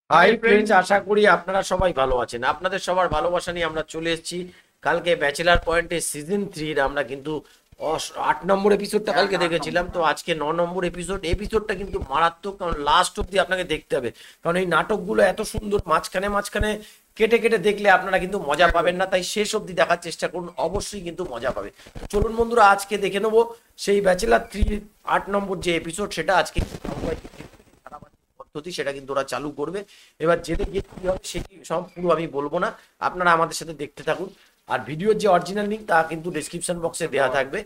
Hi friends, আশা করি আপনারা সবাই ভালো আছেন। আপনাদের সবার ভালোবাসা নিয়ে আমরা চলে এসেছি। কালকে ব্যাচেলার পয়েন্টে সিজন 3 আমরা কিন্তু 8 নম্বর এপিসোডটা কালকে দেখেছিলাম। তো আজকে 9 নম্বর এপিসোডটা কিন্তু মারাত্মক, কারণ লাস্ট অব্দি আপনাকে দেখতে হবে। কারণ এই নাটকগুলো এত সুন্দর, মাঝখানে মাঝখানে কেটে কেটে দেখলে আপনারা কিন্তু মজা পাবেন না, তাই শেষ অব্দি দেখার চেষ্টা করুন, অবশ্যই কিন্তু মজা পাবে। তো চলুন বন্ধুরা, আজকে দেখে নেবো সেই ব্যাচেলার 3 8 নম্বর যে এপিসোড, সেটা আজকে পদ্ধতি সেটা কিন্তু ওরা চালু করবে। এবার যেতে গিয়ে কি হবে সেটি সব পুরো আমি বলবো না, আপনারা আমাদের সাথে দেখতে থাকুন। আর ভিডিওর যে অরিজিনাল লিঙ্ক তা কিন্তু ডেসক্রিপশন বক্সে দেওয়া থাকবে।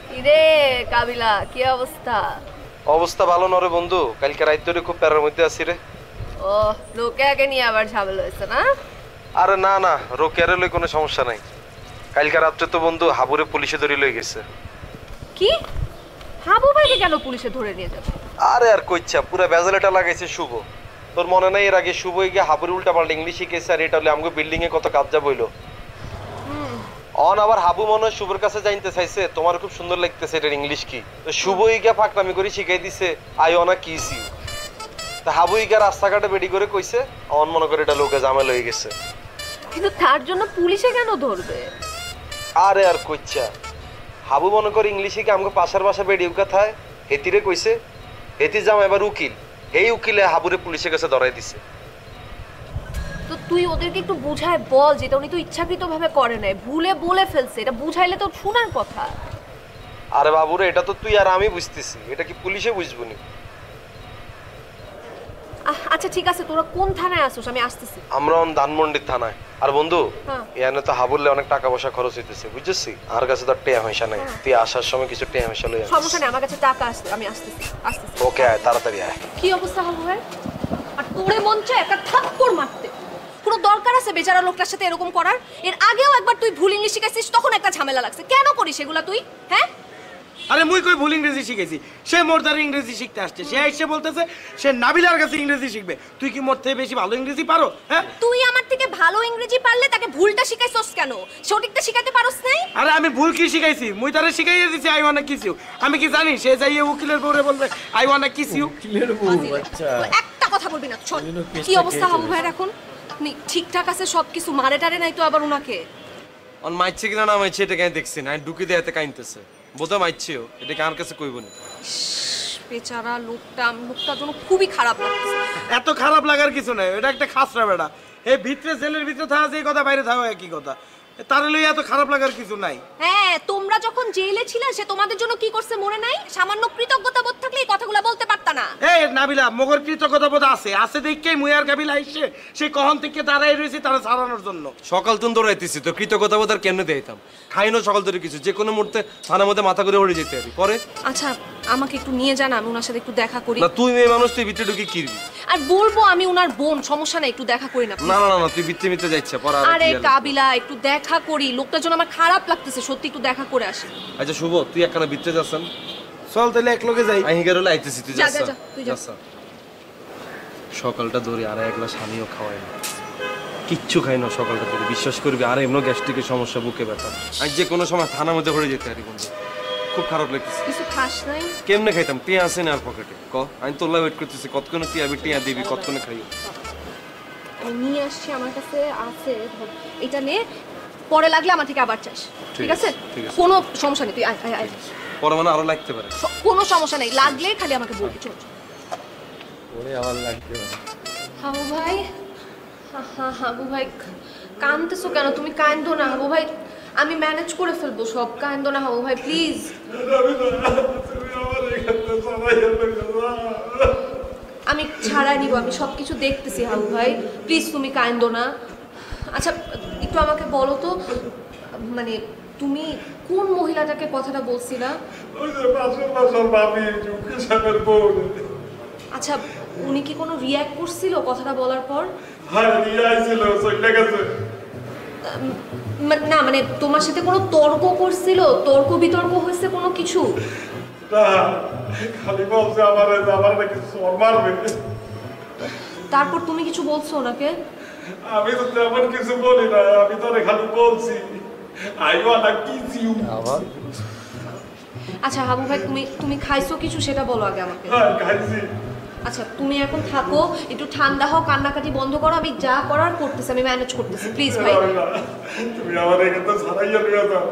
কিরে কাবিলা, কি অবস্থা? অবস্থা ভালো নরে বন্ধু, কালকে রাত ধরে খুব প্যারার মধ্যে আছি রে। ও, লোকে আগে নিয়ে আবার ঝামেলা হয়েছে না? আরে না না, রোকেয়ারে লই কোনো সমস্যা নাই। কালকে রাত্রে তো বন্ধু হাবুরে পুলিশে ধরে লই গেছে। কি? হাবু ভাইকে কেন পুলিশে ধরে নিয়ে যাবে? আরে আর কইছা, পুরো বেজালেটা লাগাইছে শুভ। তোর মনে নাই এর আগে শুভ গিয়ে হাবুরে উল্টা পাল্টা ইংলিশ শিখেছে, আর এটা হলে আমাকে বিল্ডিং এ কত কাবজা বইলো। অন আবার হাবু মনে হয় শুভর কাছে জানতে চাইছে তোমার খুব সুন্দর লাগতেছে এটার ইংলিশ কি। তো শুভই গিয়ে ফাঁকনামি করে শিখাই দিছে আই অনা কিসি। তা হাবুই গিয়ে রাস্তাঘাটে বেডি করে কইছে, অন মনে করে এটা লোকে জামেল হয়ে গেছে। কিন্তু তার জন্য পুলিশে কেন ধরবে? আরে আর কইছা, হাবু মনে করে ইংলিশে কি আমাকে পাশার বাসা বেড়ি কথায় হেতিরে কইছে, হেতি যাম এবার উকিল, এই উকিলে হাবুরে পুলিশের কাছে ধরাই দিছে। তো তুই ওদেরকে একটু বুঝায় বল যেটা উনি তো ইচ্ছাকৃত ভাবে করে নাই, ভুলে বলে ফেলছে, এটা বুঝাইলে তো শোনার কথা। আরে বাবুরে, এটা তো তুই আর আমি বুঝতেছি, এটা কি পুলিশে বুঝবো নি? আচ্ছা ঠিক আছে, তোরা কোন থানায় আসোস? আমি আসতেছি। আমরা ধানমন্ডির থানায়। আর বন্ধু, হ্যাঁ। এখানে তো হাবুরলে অনেক টাকা পয়সা খরচ হইতেছে বুঝছিস, আর কাছে তো টেয়া পয়সা নাই। তুই আসার সময় কিছু টেয়া পয়সা লই আনিস। সমস্যা নেই, আমার কাছে টাকা আসছে, আমি আসতেছি আসতেছি। ওকে, আয় তাড়াতাড়ি আয়। কি অবস্থা হাবু ভাই? আর তোরে মন চায় একটা থাপ্পড় মারতে? কোনো দরকার আছে বেচারা লোকটার সাথে এরকম করার? এর আগেও একবার তুই ভুল ইংলিশ শিখাইছিস, তখন একটা ঝামেলা লাগছে। কেন করিস এগুলা তুই? হ্যাঁ, আরে মুই কই ভুল ইংরেজি শিখেছি? সে মোর দ্বারা ইংরেজি শিখতে আসছে, সে এসে বলতেছে সে নাবিলার কাছে ইংরেজি শিখবে। তুই কি মোর থেকে বেশি ভালো ইংরেজি পারো? হ্যাঁ, তুই আমার থেকে ভালো ইংরেজি পারলে তাকে ভুলটা শিখাইছস কেন? সঠিকটা শিখাতে পারোস নাই? আরে আমি ভুল কি শিখাইছি? মুই তারে শিখাইয়ে দিছি আই ওয়ান্ট কিস ইউ। আমি কি জানি সে যাইয়ে উকিলের বউরে বলবে I want kiss you? Clear বউ, আচ্ছা একটা কথা বলবি না, শোন। ওই জন্য কেসটা কি অবস্থা খেয়েছে হাবু ভাইয়ের এখন? ঠিকঠাক আছে সবকিছু? মারে টারে নাই তো আবার উনাকে? অন মাইছে কিনা না মাইছে এটা কেন দেখছি না, ঢুকি দেয়াতে কাইনতেছে বোধহয় মাইছেও, এটা কার কাছে কইব না। বেচারা লোকটার জন্য খুবই খারাপ লাগছে। এত খারাপ লাগার কিছু নাই, এটা একটা খাসরা বেটা। এই ভিতরে জেলের ভিতরে থাকা যে কথা, বাইরে থাকা একই কথা। তার লই এত খারাপ লাগার কিছু নাই। হ্যাঁ, তোমরা যখন জেলে ছিলে সে তোমাদের জন্য কি করছে মনে নাই? সামান্য কৃতজ্ঞতা বোধ থাকলে এই কথাগুলো বলতে পারতা না। এই নাবিলা, মগর কৃতজ্ঞতা বোধ আছে আছে দেখেই মুই আর কাবিলা আইছে সেই কখন থেকে দাঁড়াই রয়েছে তারা ছাড়ানোর জন্য। সকাল তুন দৌড়াইতেছি তো কৃতজ্ঞতা বোধ আর কেমনে দিতাম, খাইনো সকাল ধরে কিছু, যে কোনো মুহূর্তে থানার মধ্যে মাথা করে উড়ে যেতে পারি পরে। আচ্ছা, আমাকে একটু নিয়ে যান, আমি ওনার সাথে একটু দেখা করি। না তুই মেয়ে মানুষ, তুই ভিতরে ঢুকে কিরবি? আর বলবো আমি ওনার বোন, সমস্যা নাই, একটু দেখা করি না? না না না, তুই ভিতরে ভিতরে যাচ্ছে পরে। আরে কাবিলা, একটু দেখা করি, লোকটার জন্য আমার খারাপ লাগতেছে সত্যি, একটু দেখা করে আসি। আচ্ছা শুভ, তুই একখানা ভিতরে যাচ্ছেন, চল তাহলে এক লোকে যাই। আমি গেলে আইতেছি, তুই যা, যাচ্ছ যা, যা, তুই যা। সকালটা ধরে আর এক গ্লাস পানিও খাওয়াই না, কিচ্ছু খাই না সকালটা ধরে, বিশ্বাস করবি। আর এমন গ্যাস্ট্রিকের সমস্যা, বুকে ব্যথা, আজ যে কোনো সময় থানার মধ্যে পড়ে যেতে পারি বন্ধু, খুব খারাপ লাগতেছে। কিছু খাস নাই? কেমনে খাইতাম, টিয়া আছে না আর পকেটে ক? আমি তোর ওয়েট করতেছি, কতক্ষণে তুই আবি টিয়া দিবি, কতক্ষণে খাইও। আমি নিয়ে আসছি, আমার কাছে আছে, ধর, এটা নে, পরে লাগলে আমার থেকে আবার চাস, ঠিক আছে? ঠিক আছে। কোনো সমস্যা নেই, তুই আয় আয় আয়। পরে মানে আরো লাগতে পারে। কোনো সমস্যা নেই, লাগলে খালি আমাকে বলবি। চল চল। ওরে আবার লাগবে না। হাবু ভাই, হাবু ভাই, কাঁদতেছো কেন? তুমি কাঁদো না হাবু ভাই, আমি ম্যানেজ করে ফেলবো সব, কাঁদো না হাবু ভাই প্লিজ। আমি ছাড়াই নিব, আমি সব কিছু দেখতেছি হাবু ভাই, প্লিজ তুমি কাঁদো না। আচ্ছা একটু আমাকে বলো তো, মানে তুমি কোন মহিলাটাকে কথাটা বলছিলা? আচ্ছা, উনি কি কোনো রিয়্যাক্ট করছিল কথাটা বলার পর? না মানে তোমার সাথে কোনো তর্ক করছিল, তর্ক বিতর্ক হয়েছে কোনো কিছু? খালি বলছে আমার নাকি চোর মারবে। তারপর তুমি কিছু বলছো ওনাকে? আমি তো তেমন কিছু বলি না, আমি তোরে খালি বলছি আই ওয়ান্ট কিস ইউ। আবার আচ্ছা হাবু ভাই তুমি খাইছো কিছু সেটা বলো আগে আমাকে। হ্যাঁ খাইছি। আচ্ছা তুমি এখন থাকো, একটু ঠান্ডা হও, কান্নাকাটি বন্ধ করো, আমি যা করার করতেছি, আমি ম্যানেজ করতেছি, প্লিজ ভাই। তুমি আমার এখান থেকে ছাড়াইয়া নিয়ে যাও।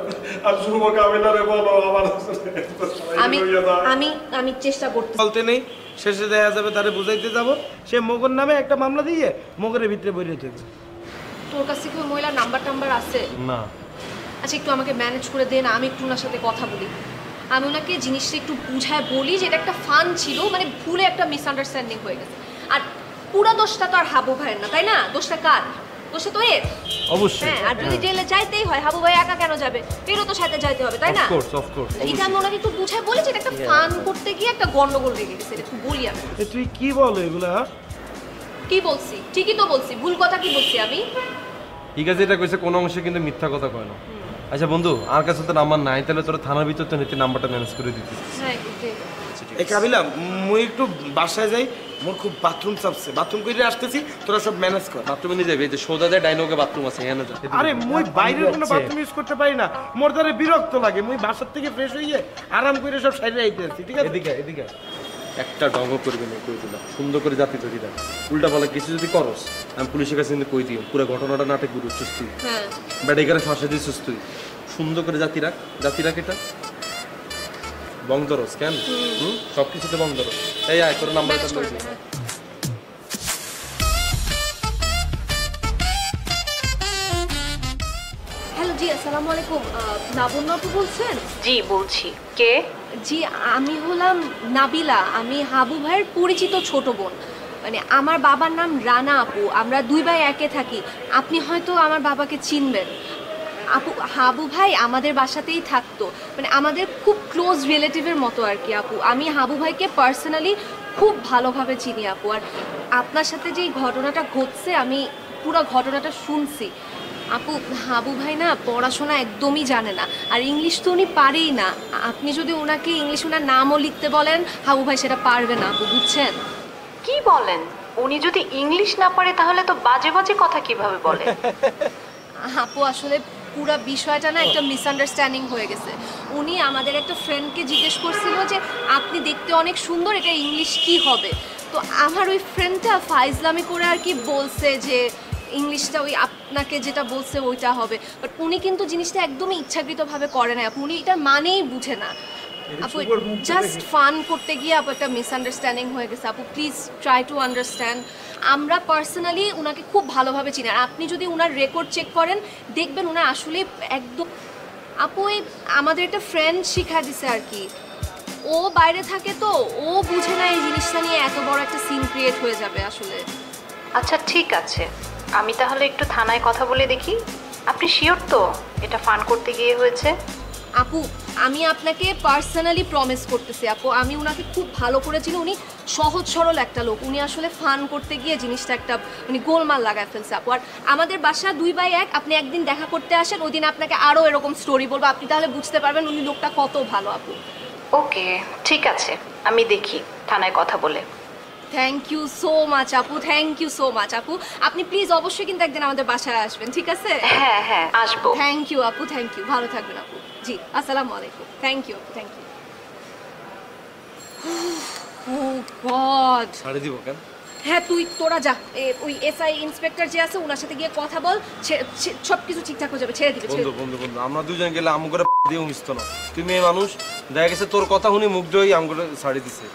আর শুভ কাবিলারে বলো আমার আমি আমি আমি চেষ্টা করতেছি। বলতে নেই, শেষে দেখা যাবে তারে বুঝাইতে যাব, সে মগর নামে একটা মামলা দিয়ে মগরের ভিতরে বইরে থাকবে। তোর কাছে কি ওই মহিলার নাম্বার টাম্বার আছে? না। আচ্ছা একটু আমাকে ম্যানেজ করে দে না, আমি একটু ওনার সাথে কথা বলি। আমি ওনাকে জিনিসটা একটু বুঝায় বলি যে এটা একটা ফান ছিল, মানে ভুলে একটা মিসআন্ডারস্ট্যান্ডিং হয়ে গেছে। আর পুরো দোষটা তো আর হাবু ভাইয়ের না, তাই না? দোষটা কার? দোষটা তো এর। অবশ্যই। হ্যাঁ, আর যদি জেলে যাইতেই হয় হাবু ভাই একা কেন যাবে? এরও তো সাথে যাইতে হবে, তাই না? অফকোর্স। এটা আমি ওনাকে একটু বুঝায় বলি যে এটা একটা ফান করতে গিয়ে একটা গন্ডগোল লেগে গেছে, এটা একটু বলি আমি। তুই কি বলো এগুলা? কি বলছি? ঠিকই তো বলছি, ভুল কথা কি বলছি আমি? ঠিক আছে, এটা কইছে কোন অংশে কিন্তু মিথ্যা কথা কয় না। আচ্ছা বন্ধু, আর কাছে তো নাম্বার নাই, তাহলে তোর থানার ভিতর তো নিতে নাম্বারটা ম্যানেজ করে দিতে। হ্যাঁ একটু দে। এই কাবিলা, মুই একটু বাসায় যাই, মোর খুব বাথরুম চাপছে, বাথরুম করে আসতেছি, তোরা সব ম্যানেজ কর। বাথরুমে নিয়ে যাবে, এই যে সোজা দিয়ে ডাইনোকে বাথরুম আছে, এখানে যা। আরে মুই বাইরের কোনো বাথরুম ইউজ করতে পারি না, মোর দ্বারা বিরক্ত লাগে। মুই বাসার থেকে ফ্রেশ হয়ে আরাম করে সব সাইডে আইতে আছি, ঠিক আছে? এদিকে একটা ডঙ্গ করবে না, কই দিলাম সুন্দর করে জাতি ধরি না, উল্টা বলা কিছু যদি করস আমি পুলিশের কাছে কিন্তু কই দিও, পুরো ঘটনাটা নাটক গুরুচ্ছিস তুই। হ্যাঁ বেটা এখানে ফাঁসে দিচ্ছিস তুই। সুন্দর করে জাতি রাখ এটা বংদরস কেন সব কিছুতে বংদরস। এই আয় তোর নাম্বারটা ম্যানেজ করে দে, হ্যাঁ। হ্যালো জি আসসালামু আলাইকুম, লাবণ্য আপু বলছেন? জি বলছি, কে? জি আমি হলাম নাবিলা, আমি হাবু ভাইয়ের পরিচিত ছোট বোন। মানে আমার বাবার নাম রানা আপু, আমরা দুই ভাই একে থাকি। আপনি হয়তো আমার বাবাকে চিনবেন। আপু হাবু ভাই আমাদের বাসাতেই থাকতো, মানে আমাদের খুব ক্লোজ রিলেটিভের মতো আর কি আপু। আমি হাবু ভাইকে পার্সোনালি খুব ভালোভাবে চিনি আপু। আর আপনার সাথে যে ঘটনাটা ঘটছে আমি পুরো ঘটনাটা শুনছি আপু। হাবু ভাই না পড়াশোনা একদমই জানে না, আর ইংলিশ তো উনি পারেই না। আপনি যদি ওনাকে ইংলিশ ওনার নামও লিখতে বলেন হাবু ভাই সেটা পারবে না আপু, বুঝছেন? কি বলেন? উনি যদি ইংলিশ না পারে তাহলে তো বাজে বাজে কথা কিভাবে বলে? আপু আসলে পুরো বিষয়টা না একটা মিসআন্ডারস্ট্যান্ডিং হয়ে গেছে। উনি আমাদের একটা ফ্রেন্ডকে জিজ্ঞেস করছিল যে আপনি দেখতে অনেক সুন্দর, এটা ইংলিশ কি হবে? তো আমার ওই ফ্রেন্ডটা ফাইজলামি করে আর কি বলছে যে ইংলিশটা ওই আপনাকে যেটা বলছে ওইটা হবে। বাট উনি কিন্তু জিনিসটা একদমই ইচ্ছাকৃতভাবে করে না আপু, উনি এটার মানেই বুঝে না আপু। জাস্ট ফান করতে গিয়ে আপু একটা মিসআন্ডারস্ট্যান্ডিং হয়ে গেছে আপু, প্লিজ ট্রাই টু আন্ডারস্ট্যান্ড। আমরা পার্সোনালি ওনাকে খুব ভালোভাবে চিনি, আর আপনি যদি ওনার রেকর্ড চেক করেন দেখবেন ওনার আসলে একদম আপু এই আমাদের একটা ফ্রেন্ড শিখা দিছে আর কি। ও বাইরে থাকে তো ও বুঝে না এই জিনিসটা নিয়ে এত বড় একটা সিন ক্রিয়েট হয়ে যাবে আসলে। আচ্ছা ঠিক আছে, আমি তাহলে একটু থানায় কথা বলে দেখি। আপনি শিওর তো এটা ফান করতে গিয়ে হয়েছে? আপু আমি আপনাকে পার্সোনালি প্রমিস করতেছি আপু, আমি ওনাকে খুব ভালো করে চিনি। উনি সহজ সরল একটা লোক, উনি আসলে ফান করতে গিয়ে জিনিসটা একটা উনি গোলমাল লাগায় ফেলছে আপু। আর আমাদের বাসা 2 বাই 1, আপনি একদিন দেখা করতে আসেন, ওই দিন আপনাকে আরও এরকম স্টোরি বলবো, আপনি তাহলে বুঝতে পারবেন উনি লোকটা কত ভালো আপু। ওকে ঠিক আছে, আমি দেখি থানায় কথা বলে। থ্যাংক ইউ সো মাচ আপু, থ্যাংক ইউ সো মাচ আপু। আপনি প্লিজ অবশ্যই কিন্তু একদিন আমাদের বাসায় আসবেন, ঠিক আছে? হ্যাঁ হ্যাঁ আসবো। থ্যাংক ইউ আপু, থ্যাংক ইউ, ভালো থাকবেন আপু। জি আসসালামু আলাইকুম, থ্যাংক ইউ আপু, থ্যাংক ইউ। ও গড, ছাড়ে দিব কেন? হ্যাঁ তোরা যা, ওই এসআই ইন্সপেক্টর যে আছে ওনার সাথে গিয়ে কথা বল, সব কিছু ঠিকঠাক হয়ে যাবে, ছেড়ে দিবে। বন্ধু আমরা দুজন গেলে আম করে দিয়ে মিশত না। তুই মেয়ে মানুষ, দেখা গেছে তোর কথা শুনি মুগ্ধ হয়ে আম করে ছাড়ি দিছে।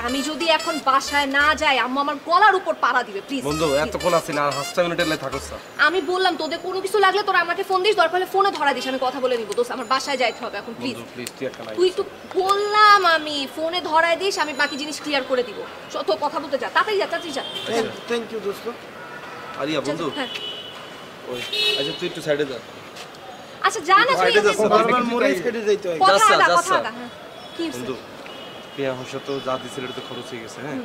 আমি যদি এখন বাসায় না যাই আম্মু আমার গলার উপর পাড়া দিবে, প্লিজ। বন্ধু এতক্ষণ আসিল আর 5 মিনিটের লাই থাকছ না। আমি বললাম তোদের কোনো কিছু লাগলে তোরা আমাকে ফোন দিস, দরকার হলে ফোনে ধরা দিস, আমি কথা বলে নিব। দোস্ত আমার বাসায় যাইতে হবে এখন, প্লিজ। বন্ধু প্লিজ তুই একটা তুই একটু বললাম আমি ফোনে ধরায় দিস, আমি বাকি জিনিস ক্লিয়ার করে দিব। তো কথা বলতে যা, তাড়াতাড়ি যা। থ্যাংক ইউ দোস্ত। আরিয়া বন্ধু হ্যাঁ ওই আচ্ছা তুই একটু সাইডে যা। আচ্ছা যা না তুই, সাইডে যাস, বারবার মরিচ কেটে যাইতে হয়। কথা যাচ্ছা, আগা, যাচ্ছা। কথা আগা, হ্যাঁ। কি হইছে? বন্ধু পেয়া হইছে তো যা দিছিল এটা তো খরচ হয়ে গেছে। হ্যাঁ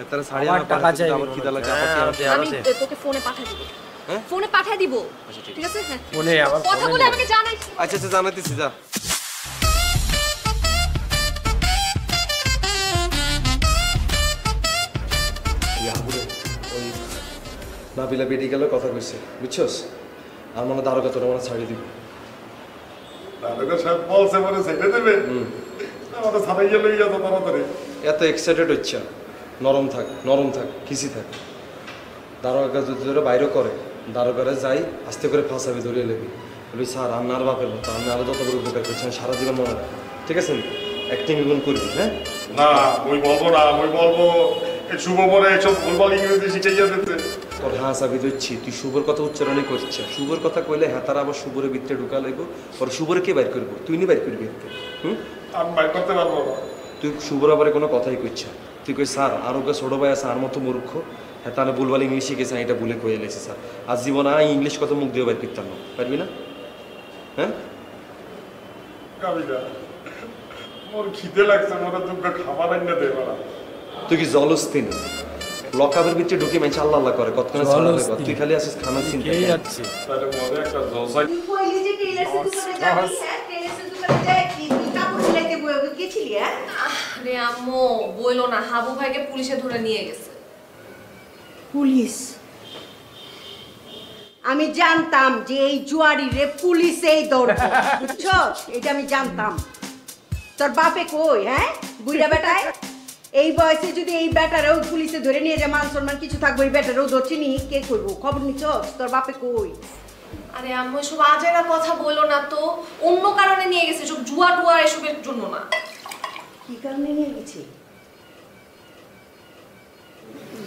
এতারে সাড়ে আমার আনা টাকা টাকা চাই, আমার খিদা লাগে হ্যাঁ, আবার দে, আমি আমার দে। তোকে ফোনে পাঠিয়ে দিব, হ্যাঁ? ফোনে পাঠিয়ে দিব, আচ্ছা, ঠিক ঠিক আছে? হ্যাঁ ফোনে আবার কথা ফোনে বলে দে। আমাকে জানাইস। আচ্ছা জানাইতেছি যা। ওই নাবিলা বেডি গেল কথা কইছে বুঝছস, আর মানে দারোগা তোর মানে ছাড়ি দিব। দারোগা সাহেব বলছে মনে ছেড়ে দেবে। আমাদের ছাড়াইয়া লইয়া যা তাড়াতাড়ি। এত এক্সাইটেড হচ্ছে না। নরম থাক খিসি থাক। দারোগা যদি ধরে বাইরে করে দারোগারে যাই আস্তে করে ফাঁসাবি ধরিয়ে লেবি বলি স্যার আপনার বাপের মতো আপনি আরো যত বড় উপকার করছেন সারা জীবন মনে রাখবেন, ঠিক আছে? অ্যাক্টিং গুণ করবি, হ্যাঁ? না ওই বলবো না, ওই বলবো এই শুভ মনে এইসব ভুলভাল ইংরেজি শিখাইয়া দিতে। তোর হাসাবি দিচ্ছি তুই শুভর কথা উচ্চারণই করছিস। শুভর কথা কইলে হ্যাঁ তারা আবার শুভরের ভিতরে ঢুকা লাগবো। ওর শুভরে কে বাইর করবো? তুই নি বাইর করবি এতে। আমি বাইর করতে পারবো না। তুই শুভর আবার কোনো কথাই কইছ তুই কই স্যার আর ওকে ছোট ভাই আছে আর মতো মূর্খ, হ্যাঁ তাহলে ভুলভাল ইংলিশ শিখেছে এটা ভুলে কয়ে এলেছে স্যার। আজ জীবন ইংলিশ কত মুখ দিয়ে বাইর করতাম না, পারবি না? হ্যাঁ কাবিলা মোর খিদে লাগছে, মোরা দুটো খাবার আইনা দে বাড়া। তুই কি জলস্তি না? লকাবের ভিতরে ঢুকে মেনছে আল্লাহ আল্লাহ করে কতক্ষণে ছাড়া হবে। তুই খালি আসিস খানা চিন্তা কে কর। যাচ্ছে তাহলে মনে একটা জলসাই তুই কইলি যে টেইলার্সের দোকানে যাবি, হ্যাঁ টেইলার্সের দোকানে যাই কি তুই কাপড় সিলাইতে গেছিলি? হ্যাঁ আরে আম্মু বইলো না, হাবু ভাইকে পুলিশে ধরে নিয়ে গেছে। পুলিশ? আমি জানতাম যে এই জুয়ারি রে পুলিশেই ধরবে, বুঝছো? এটা আমি জানতাম। তোর বাপে কই? হ্যাঁ বুইড়া বেটায় এই বয়সে যদি এই বেটারেও পুলিশে ধরে নিয়ে যায় মান সম্মান কিছু থাকবে, এই বেটারেও ধরছি নি কে করবো? খবর নিচ্ছ? তোর বাপে কই? আরে আম্মু এসব আজেরা কথা বলো না তো, অন্য কারণে নিয়ে গেছে, সব জুয়া টুয়া এসবের জন্য না। কি কারণে নিয়ে গেছে?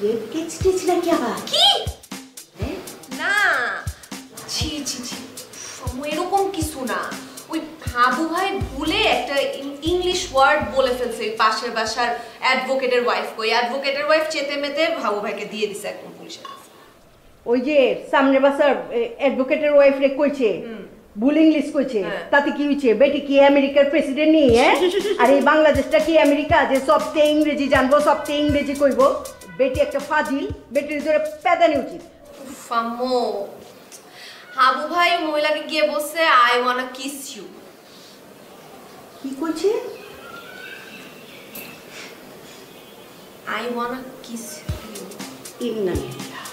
রেপ কেস টেস নাকি আবার? কি? না ছি ছি ছি আম্মু, এরকম কিছু না। ওই হাবু ভাই ভুলে একটা ইংলিশ ওয়ার্ড বলে ফেলছে ওই পাশের বাসার অ্যাডভোকেটের ওয়াইফ। ওই অ্যাডভোকেটের ওয়াইফ চেতে মেতে হাবু ভাইকে দিয়ে দিছে একদম পুলিশের কাছে। ওই যে সামনে বাসার অ্যাডভোকেটের ওয়াইফ রে কইছে ভুল ইংলিশ কইছে, হ্যাঁ। তাতে কি হইছে? বেটি কি আমেরিকার প্রেসিডেন্ট নি? হ্যাঁ আর এই বাংলাদেশটা কি আমেরিকা যে সবচেয়ে ইংরেজি জানবো সবচেয়ে ইংরেজি কইবো? বেটি একটা ফাজিল, বেটির ধরে পেদানি উচিত। উফ, আম্মু হাবু ভাই মহিলাকে গিয়ে বলছে আই ওয়ান্না কিস ইউ। কি কইছে? I wanna kiss you. ইন্নালিল্লাহ।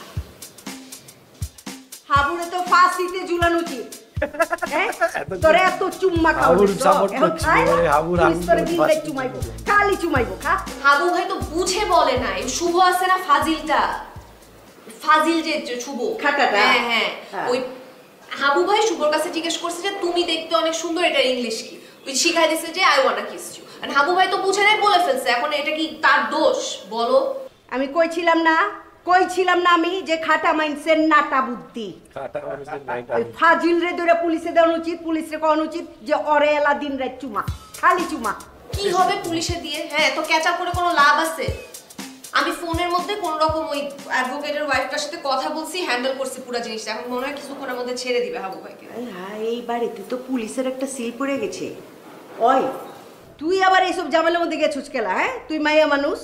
হাবুরে তো ফাঁসিতে ঝুলানো উচিত। হ্যাঁ তোরে এত চুম্মা হাবুর খাওয়াবো support এখন করছি, খাই না? ওরে হাবুর পুলিশ তোরে আঙুল দিলে ফাঁসিতে চুমাইবো, খালি চুমাইবো। খা। হাবু ভাই তো বুঝে বলে না, এই শুভ আছে না ফাজিলটা, ফাজিল যে শুভ খাটাটা। হ্যাঁ হ্যাঁ হ্যাঁ। ওই হাবু ভাই শুভর কাছে জিজ্ঞেস করছে যে তুমি দেখতে অনেক সুন্দর, এটার ইংলিশ কি? ওই শিখাই দিছে যে আই ওয়ান্না কিস ইউ। আর হাবু ভাই তো বুঝে নাই বলে ফেলছে, এখন এটা কি তার দোষ বলো? আমি কইছিলাম না আমি যে খাটা মাইন্ডসের নাটা বুদ্ধি। ওই ফাজিল রে ধরে পুলিশে দেওয়া উচিত, পুলিশে কওয়া উচিত যে অরে এলা দিন রাত চুমা, খালি চুমা। কি হবে পুলিশে দিয়ে? হ্যাঁ তো ক্যাচ আপ করে কোনো লাভ আছে? আমি ফোনের মধ্যে কোন রকম ওই অ্যাডভোকেটের ওয়াইফটার সাথে কথা বলছি, হ্যান্ডেল করছি পুরো জিনিসটা। এখন মনে হয় কিছুক্ষণের মধ্যে ছেড়ে দিবে হাবু ভাইকে। হ্যাঁ এই বাড়িতে তো পুলিশের একটা সিল পড়ে গেছে। ওই তুই আবার এইসব ঝামেলার মধ্যে গেছিস কেলা? হ্যাঁ তুই মাইয়া মানুষ,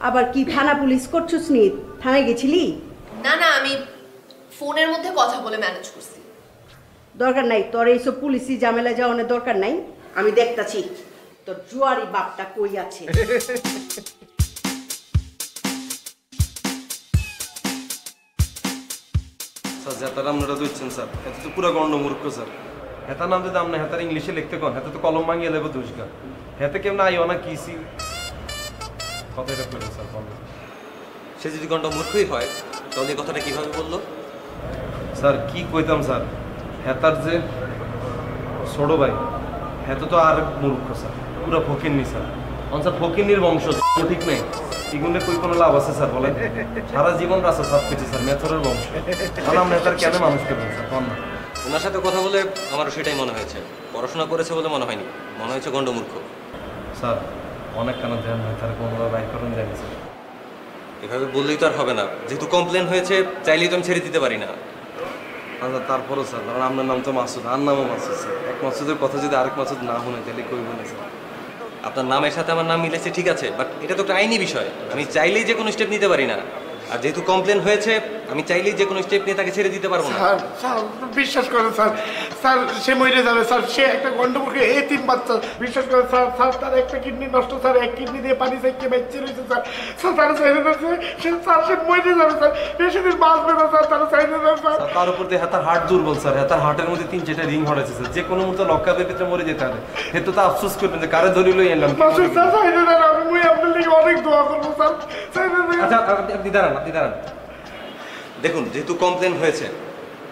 আবার কি থানা পুলিশ করছিস নি? থানায় গেছিলি? না না, আমি ফোনের মধ্যে কথা বলে ম্যানেজ করছি। দরকার নাই তোর এইসব পুলিশি ঝামেলা যাওয়ানোর দরকার নাই। আমি দেখতাছি তোর জুয়ারি বাপটা কই আছে। স্যার যেতার আপনারা দিচ্ছেন স্যার এত তো পুরো গণ্ডমূর্খ স্যার। হেতার নাম যদি আপনি হেতার ইংলিশে লিখতে কন হেতে তো কলম ভাঙিয়ে দেবো দুষ্কা। হেতে কেমন আইও না কিসি কথা এটা করবে স্যার বলেন। সে যদি গন্ড মূর্খই হয় তাহলে এই কথাটা কিভাবে বললো? স্যার কি কইতাম স্যার, হেতার যে ছোট ভাই হেতে তো আর মূর্খ স্যার, পুরো ফকিন্নি স্যার। স্যার ফকিন্নির বংশ ঠিক নেই, এগুলো কই কোনো লাভ আছে স্যার বলেন? সারা জীবন রাস্তা সাফ পেয়েছি স্যার, মেথরের বংশ। তাহলে আমরা হেতার কেন মানুষ করবেন স্যার কন না? ওনার সাথে কথা বলে আমারও সেটাই মনে হয়েছে। পড়াশোনা করেছে বলে মনে হয়নি, মনে হয়েছে গন্ড মূর্খ। স্যার অনেক কেন ধ্যান হয় তার কোনোভাবে বাইর করুন জানি স্যার। এভাবে বললেই তো আর হবে না, যেহেতু কমপ্লেন হয়েছে চাইলেই তো আমি ছেড়ে দিতে পারি না। আচ্ছা তারপরও স্যার কারণ আপনার নাম তো মাসুদ, আর নামও মাসুদ স্যার। এক মাসুদের কথা যদি আরেক মাসুদ না শুনে তাহলে কই বলে স্যার? আপনার নামের সাথে আমার নাম মিলেছে ঠিক আছে, বাট এটা তো একটা আইনি বিষয়, আমি চাইলেই যে কোনো স্টেপ নিতে পারি না। আর যেহেতু কমপ্লেন হয়েছে আমি চাইলেই যে কোনো স্টেপ নিয়ে তাকে ছেড়ে দিতে পারবো না। স্যার স্যার বিশ্বাস করেন স্যার, স্যার সে মরে যাবে স্যার, সে একটা গন্ডমুখে এতিম বাচ্চা, বিশ্বাস করেন স্যার, স্যার তার একটা কিডনি নষ্ট স্যার, এক কিডনি দিয়ে পানি চাইকে বেঁচে রয়েছে স্যার, স্যার তারা চাইলে না সে মরে যাবে স্যার, বেশি দিন বাঁচবে না স্যার, তারা চাইলে না স্যার। তার উপর দিয়ে হাতার হার্ট দুর্বল স্যার, হাতার হার্টের মধ্যে 3-4টা রিং হয়েছে স্যার, যে কোনো মুহূর্তে লকআপের ভিতরে মরে যেতে পারে। হেতু তো আফসোস করবেন যে কারে ধরি লই এলাম। মাসুদ স্যার চাইলে না, আমি আপনার লিগে অনেক দোয়া করবো স্যার, চাইলে না। আচ্ছা আপনি দাঁড়ান। দেখুন যেহেতু কমপ্লেন হয়েছে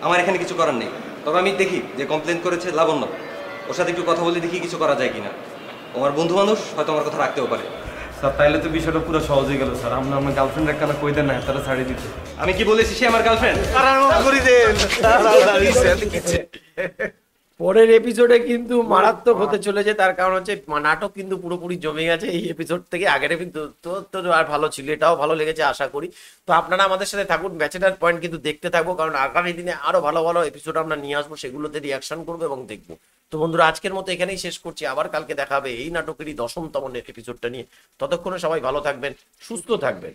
আমার এখানে কিছু করার নেই, তবে আমি দেখি যে কমপ্লেন করেছে লাবণ্য, ওর সাথে একটু কথা বলে দেখি কিছু করা যায় কিনা। আমার বন্ধু মানুষ হয়তো আমার কথা রাখতেও পারে। স্যার তাইলে তো বিষয়টা পুরো সহজ হয়ে গেল স্যার, আমরা আমার গার্লফ্রেন্ড একখানা কই দেন না তারা ছাড়িয়ে দিতে। আমি কি বলেছি সে আমার গার্লফ্রেন্ড? পরের এপিসোডে কিন্তু মারাত্মক হতে চলেছে, তার কারণ হচ্ছে নাটক কিন্তু পুরোপুরি জমে গেছে এই এপিসোড থেকে। আগের কিন্তু তো আর ভালো ছিল, এটাও ভালো লেগেছে আশা করি। তো আপনারা আমাদের সাথে থাকুন, ব্যাচেলার পয়েন্ট কিন্তু দেখতে থাকবো, কারণ আগামী দিনে আরো ভালো ভালো এপিসোড আমরা নিয়ে আসবো, সেগুলোতে রিয়াকশন করবো এবং দেখবো। তো বন্ধুরা আজকের মতো এখানেই শেষ করছি, আবার কালকে দেখা হবে এই নাটকেরই 10তম এপিসোডটা নিয়ে। ততক্ষণে সবাই ভালো থাকবেন, সুস্থ থাকবেন।